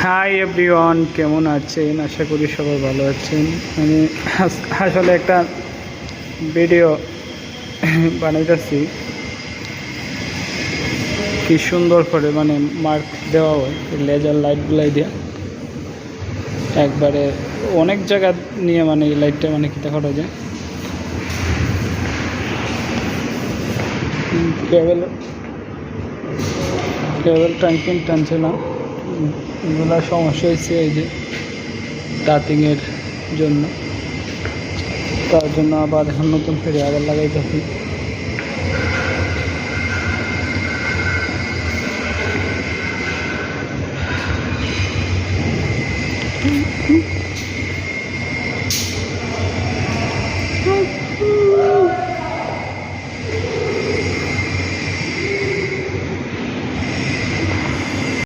Hi everyone, কেমন আছেন? আশা করি সবাই ভালো আছেন। আমি আসলে একটা ভিডিও বানাইতেছি, কি সুন্দর করে মার্ক দেওয়া হয় লেজার লাইটগুলাই দিয়ে একবারে অনেক জায়গা নিয়ে এই লাইটটা কি করা যায়। কেবল টাইপিং টানছে না, এগুলো সমস্যা হয়েছে এই যে ডাতিংয়ের জন্য। তার জন্য আবার এখন নতুন করে আবার লাগাইতেছি।